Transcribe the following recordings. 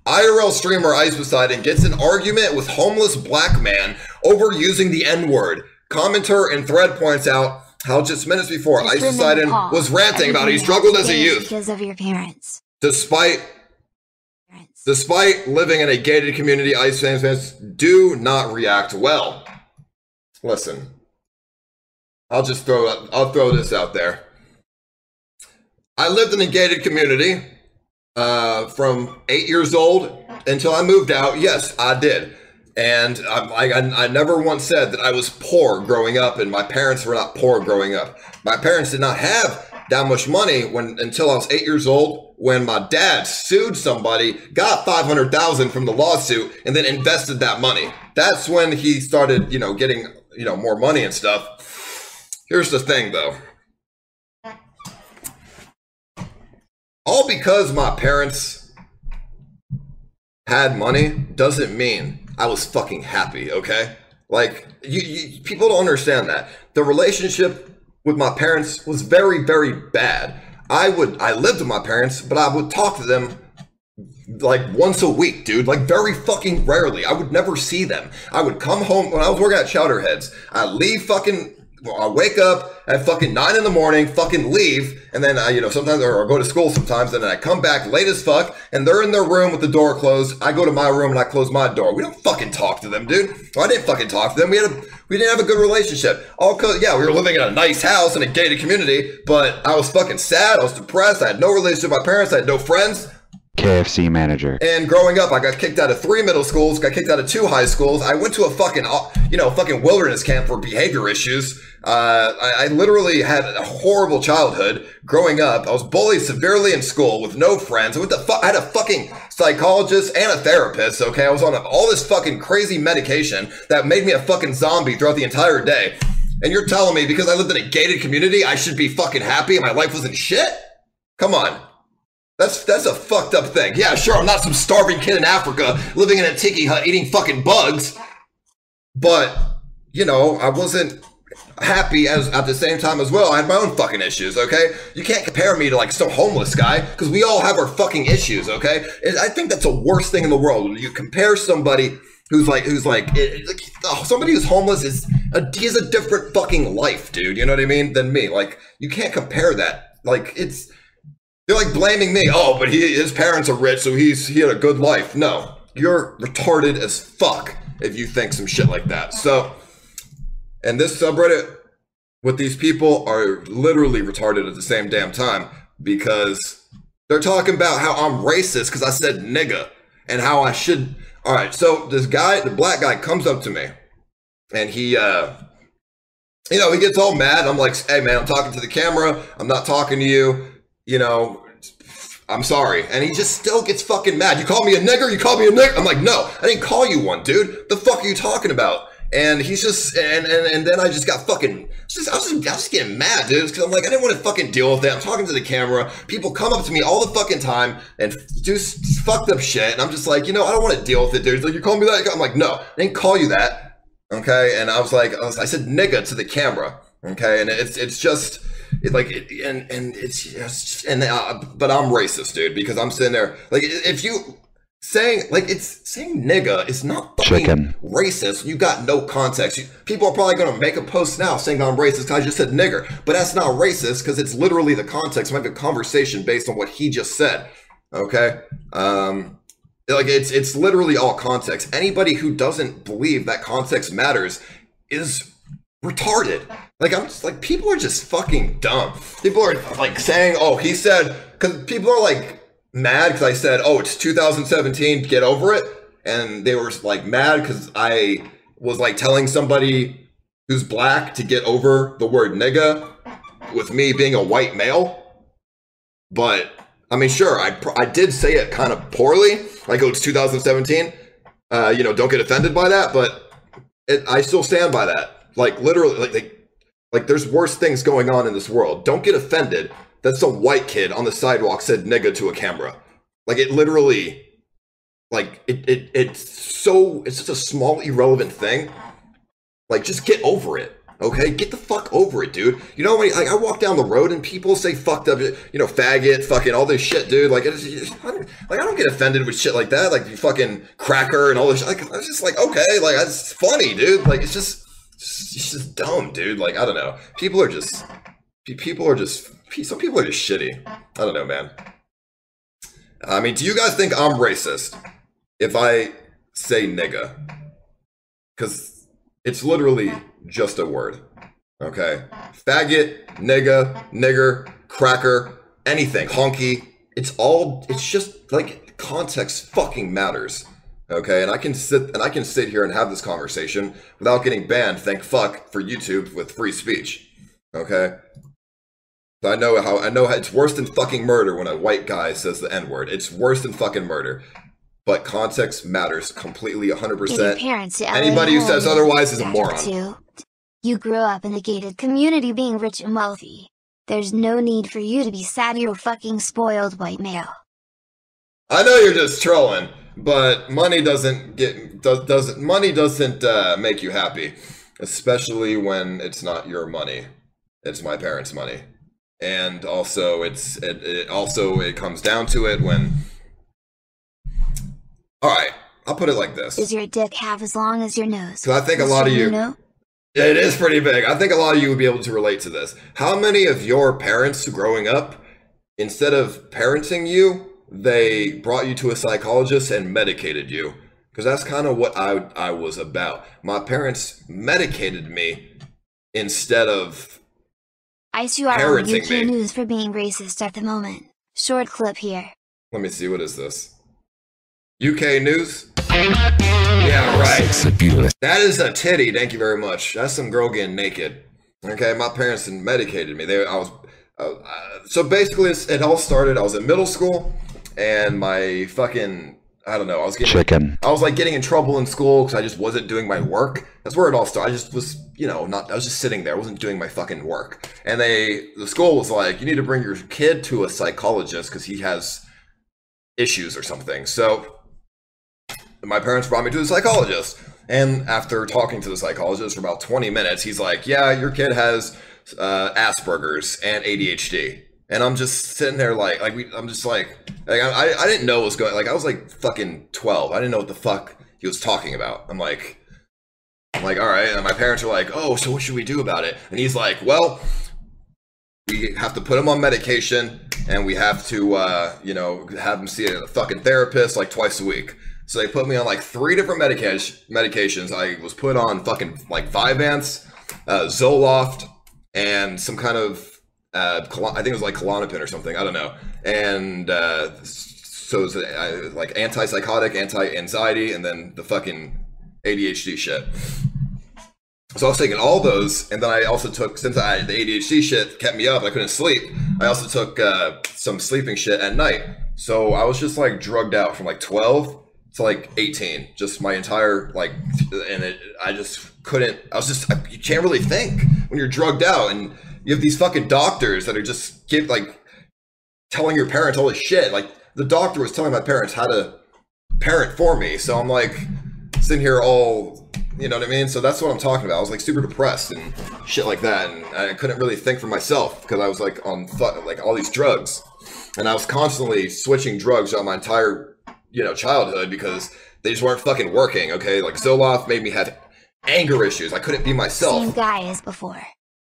IRL streamer Ice Poseidon gets an argument with homeless black man over using the N-word. Commenter in thread points out how just minutes before Ice Poseidon was ranting about he struggled as a youth. Because of your parents. Despite living in a gated community, Ice fans do not react well. Listen, I'll throw this out there. I lived in a gated community from 8 years old until I moved out. Yes, I did. And I never once said that I was poor growing up, and my parents were not poor growing up. My parents did not have that much money until I was 8 years old, when my dad sued somebody, got $500,000 from the lawsuit, and then invested that money. That's when he started, getting, more money and stuff. Here's the thing, though. All because my parents had money doesn't mean I was fucking happy, okay? Like, people don't understand that. The relationship with my parents was very, very bad. I lived with my parents, but I would talk to them like once a week, dude. Like, very fucking rarely. I would never see them. I would come home when I was working at Chowderheads. I'd leave I wake up at fucking 9 in the morning, fucking leave, and then sometimes, or go to school sometimes, and then I come back late as fuck, and they're in their room with the door closed. I go to my room and I close my door. We don't fucking talk to them, dude. Well, I didn't fucking talk to them. We didn't have a good relationship. All cause, yeah, we were living in a nice house in a gated community, but I was fucking sad. I was depressed. I had no relationship with my parents. I had no friends. KFC manager. And growing up, I got kicked out of 3 middle schools, got kicked out of 2 high schools. I went to a fucking, fucking wilderness camp for behavior issues. I literally had a horrible childhood growing up. I was bullied severely in school with no friends. I had a fucking psychologist and a therapist, okay? I was on all this fucking crazy medication that made me a fucking zombie throughout the entire day. And you're telling me because I lived in a gated community, I should be fucking happy and my life wasn't shit? Come on. That's a fucked up thing. Yeah, sure, I'm not some starving kid in Africa living in a tiki hut eating fucking bugs. But, I wasn't happy at the same time as well. I had my own fucking issues, okay? You can't compare me to like some homeless guy, because we all have our fucking issues, okay? I think that's the worst thing in the world. When you compare somebody somebody who's homeless he has a different fucking life, dude. You know what I mean? Than me. Like, you can't compare that. Like, they're like blaming me. Oh, but his parents are rich, so he had a good life. No, you're retarded as fuck if you think some shit like that. So, and this subreddit with these people are literally retarded at the same damn time, because they're talking about how I'm racist because I said nigga, and how I should. All right, so this guy, the black guy, comes up to me, and he gets all mad. I'm like, hey man, I'm talking to the camera. I'm not talking to you. I'm sorry. And he just still gets fucking mad. You call me a nigger? You call me a nigger? I'm like, no, I didn't call you one, dude. The fuck are you talking about? And he's just, and then I just got fucking, I was just getting mad, dude. Because I'm like, I didn't want to fucking deal with it. I'm talking to the camera. People come up to me all the fucking time and do fucked up shit. And I'm just like, I don't want to deal with it, dude. He's like, you call me that? I'm like, no, I didn't call you that. Okay. And I was like, I said nigga to the camera. Okay. And it's just, but I'm racist, dude, because I'm sitting there like, if you saying nigga is not fucking racist. You got no context. People are probably going to make a post now saying I'm racist because I just said nigger, but that's not racist because it's literally the context. We have a conversation based on what he just said. Okay. It's literally all context. Anybody who doesn't believe that context matters is retarded. Like, I'm just like, people are just fucking dumb. People are like saying, oh, he said, because people are like mad because I said, oh, it's 2017, get over it. And they were like mad because I was like telling somebody who's black to get over the word nigga with me being a white male. But I mean, sure, I did say it kind of poorly. Like, oh, it's 2017. Don't get offended by that. But I still stand by that. Like, literally, like there's worse things going on in this world. Don't get offended that some white kid on the sidewalk said nigga to a camera. Like, it literally, like, it's such a small, irrelevant thing. Like, just get over it. Okay, get the fuck over it, dude. You know, when I walk down the road and people say fucked up, faggot, fucking all this shit, dude. Like, I don't get offended with shit like that. Like, you fucking cracker and all this shit. Like, I was just like, okay, like, it's funny, dude. Like, it's just dumb, dude. Like, I don't know. Some people are just shitty. I don't know, man. I mean, do you guys think I'm racist if I say nigga? Because it's literally just a word, okay? Faggot, nigga, nigger, cracker, anything, honky. It's just like context fucking matters, okay? And I can sit here and have this conversation without getting banned, thank fuck, for YouTube with free speech, okay? I know how it's worse than fucking murder when a white guy says the N-word. It's worse than fucking murder. But context matters completely, 100%. Anybody who says otherwise is a moron. You grew up in a gated community being rich and wealthy. There's no need for you to be sad you're a fucking spoiled white male. I know you're just trolling, but money doesn't make you happy. Especially when it's not your money. It's my parents' money. And also it comes down to it when... Alright, I'll put it like this. Does your dick have as long as your nose? So I think a lot of you... It is pretty big. I think a lot of you would be able to relate to this. How many of your parents growing up, instead of parenting you, they brought you to a psychologist and medicated you? Because that's kind of what I was about. My parents medicated me instead of... Ice, you are on UK News for being racist at the moment. Short clip here. Let me see, what is this? UK News? Yeah, right. That is a titty, thank you very much. That's some girl getting naked. Okay, my parents medicated me. So basically, it all started, I was in middle school, and my fucking... I don't know, I was getting in trouble in school because I just wasn't doing my work. That's where it all started. I just was, I was just sitting there. I wasn't doing my fucking work. And the school was like, you need to bring your kid to a psychologist because he has issues or something. So my parents brought me to a psychologist. And after talking to the psychologist for about 20 minutes, he's like, yeah, your kid has Asperger's and ADHD. And I'm just sitting there I didn't know what was going, I was like fucking 12. I didn't know what the fuck he was talking about. I'm like, all right. And my parents are like, oh, so what should we do about it? And he's like, well, we have to put him on medication and we have to, have him see a fucking therapist like twice a week. So they put me on like 3 different medications. I was put on fucking like Vyvanse, Zoloft, and some kind of, I think it was like Klonopin or something. I don't know. And so it was like antipsychotic, anti-anxiety, and then the fucking ADHD shit. So I was taking all those, and then I also took, since the ADHD shit kept me up, I couldn't sleep. I also took some sleeping shit at night. So I was just like drugged out from like 12 to like 18, just my entire I just couldn't. You can't really think when you're drugged out, and you have these fucking doctors that are just telling your parents all this shit. Like, the doctor was telling my parents how to parent for me. So I'm like sitting here all, you know what I mean? So that's what I'm talking about. I was like super depressed and shit like that. And I couldn't really think for myself because I was like on all these drugs. And I was constantly switching drugs throughout my entire, childhood because they just weren't fucking working. Okay. Like Zoloft made me have anger issues. I couldn't be myself. Same guy as before.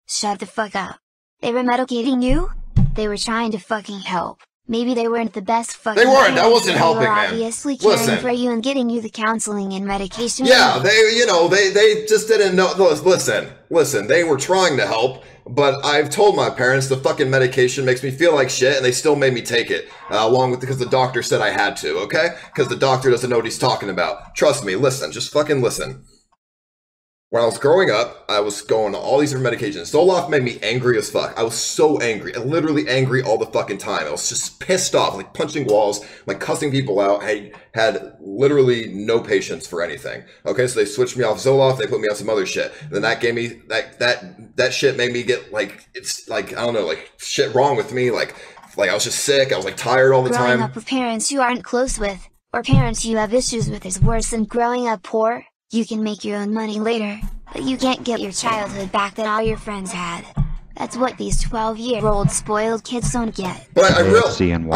Shut the fuck up. They were medicating you? They were trying to fucking help. Maybe they weren't the best fucking... They weren't, that wasn't helping, man. Obviously caring for you and getting you the counseling and medication. Yeah, they just didn't know... Listen, they were trying to help, but I've told my parents the fucking medication makes me feel like shit, and they still made me take it, because the doctor said I had to, okay? Because the doctor doesn't know what he's talking about. Trust me, listen, just fucking listen. When I was growing up, I was going to all these different medications. Zoloft made me angry as fuck. I was so angry. Literally angry all the fucking time. I was just pissed off, like punching walls, like cussing people out. I had literally no patience for anything. Okay, so they switched me off Zoloft. They put me on some other shit. And then that gave me, that shit made me get it's I don't know, shit wrong with me. Like I was just sick. I was tired all the time. Growing up with parents you aren't close with, or parents you have issues with is worse than growing up poor. You can make your own money later. But you can't get your childhood back that all your friends had. That's what these 12-year-old spoiled kids don't get. But I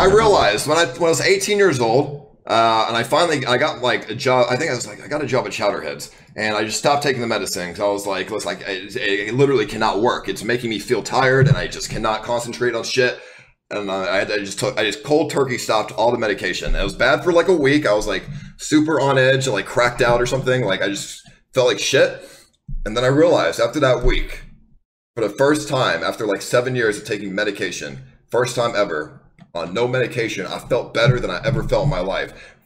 realized when I was 18 years old, and I got like a job. I think I got a job at Chowderheads, and I just stopped taking the medicine because I was like, it literally cannot work. It's making me feel tired, and I just cannot concentrate on shit. And I just cold turkey stopped all the medication. It was bad for like a week. I was like super on edge and like cracked out or something. Like I just felt like shit. And then I realized after that week, for the first time after like 7 years of taking medication, first time ever on no medication, I felt better than I ever felt in my life.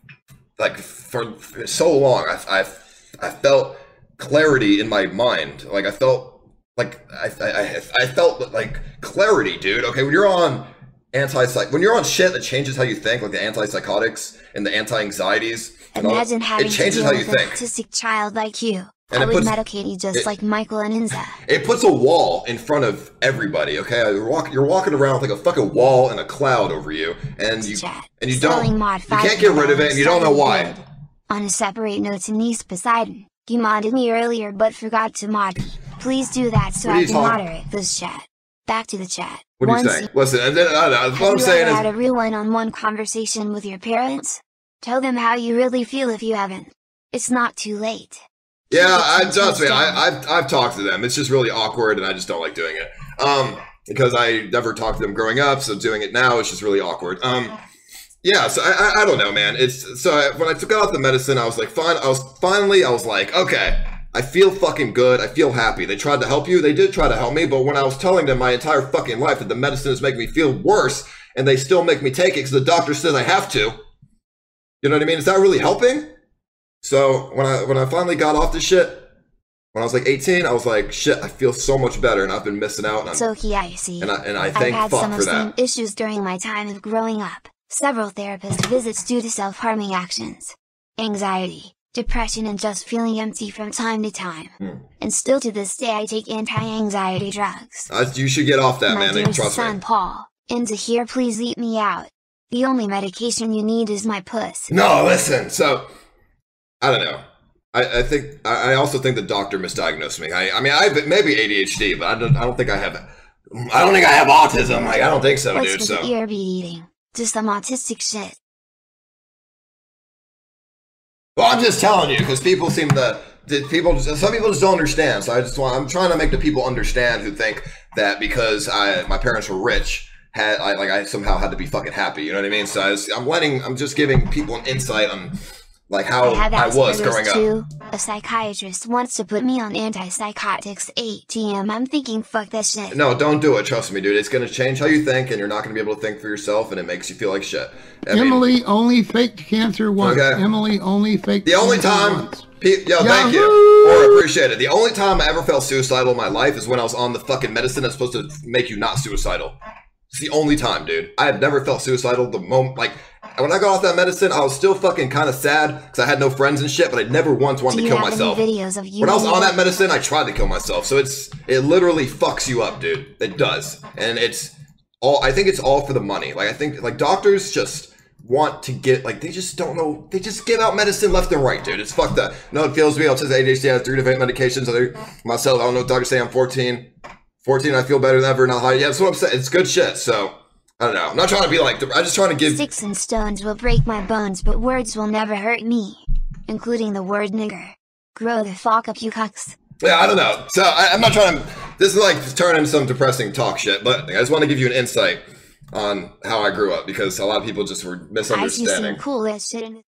Like for so long, I felt clarity in my mind. Like I felt like I felt like clarity, dude. Okay, when you're on when you're on shit that changes how you think, like the antipsychotics and the anti-anxieties, imagine having it changes to deal how you with think. An autistic child like you. And I would medicate you just like Michael and Inza. It puts a wall in front of everybody, okay? You're walking around with like a fucking wall and a cloud over you, and you can't get rid of it, and you don't know why. On a separate note to niece Poseidon, you modded me earlier but forgot to mod me. Please do that so I can moderate this chat. Back to the chat. What are you saying? Listen, what I'm saying is... Have you had a real one-on-one conversation with your parents? Tell them how you really feel if you haven't. It's not too late. Yeah, trust me, I've talked to them. It's just really awkward, and I just don't like doing it. Because I never talked to them growing up, so doing it now is just really awkward. Yeah, so I don't know, man. When I took out the medicine, I was like, fine. I was like, okay, I feel fucking good. I feel happy. They tried to help you. They did try to help me, but when I was telling them my entire fucking life that the medicine is making me feel worse, and they still make me take it because the doctor says I have to, you know what I mean? Is that really helping? So when I finally got off the shit, when I was like 18, I was like, shit, I feel so much better, and I've been missing out. And I see. And I thank fuck for that. I've had some of the same issues during my time of growing up. Several therapist visits due to self-harming actions, anxiety, depression, and just feeling empty from time to time. And still to this day I take anti-anxiety drugs. You should get off that, man. My dear trust son me. Paul, into here, please eat me out. The only medication you need is my puss. No, listen, so... I don't know. I also think the doctor misdiagnosed me. I mean, I maybe ADHD, but I don't think I have autism. Like, I don't think so, dude. What's with the ear be eating? Just some autistic shit. Well, I'm just telling you because people some people just don't understand. So I'm trying to make the people understand who think that because my parents were rich, I somehow had to be fucking happy. You know what I mean? So I'm just giving people an insight on. Like how I was growing up. A psychiatrist wants to put me on antipsychotics 8 I'm thinking fuck that shit. No, don't do it. Trust me, dude. It's going to change how you think, and you're not going to be able to think for yourself, and it makes you feel like shit. Emily only faked cancer once. Okay. Emily only faked the only cancer time, once. Thank you. Or appreciate it. The only time I ever felt suicidal in my life is when I was on the fucking medicine that's supposed to make you not suicidal. It's the only time, dude. I had never felt suicidal the moment, like, when I got off that medicine, I was still fucking kind of sad because I had no friends and shit, but I never once wanted to kill myself. Videos of you when I was on that medicine, I tried to kill myself. So it literally fucks you up, dude. It does. And I think it's all for the money. Like, I think, like, doctors just want to get, like, they just don't know. They just give out medicine left and right, dude. It's fucked up. No, it kills me. Autism, ADHD, I have 3 different medications. Myself, I don't know what doctors say. I'm 14. 14, I feel better than ever. Not high. Yeah, that's what I'm saying. It's good shit. So, I don't know. I'm not trying to be like, I'm just trying to give... Sticks and stones will break my bones, but words will never hurt me. Including the word nigger. Grow the fuck up, you cucks. Yeah, I don't know. So, I'm not trying to... This is like turning some depressing talk shit, but I just want to give you an insight on how I grew up, because a lot of people just were misunderstanding. I see some cool ass shit in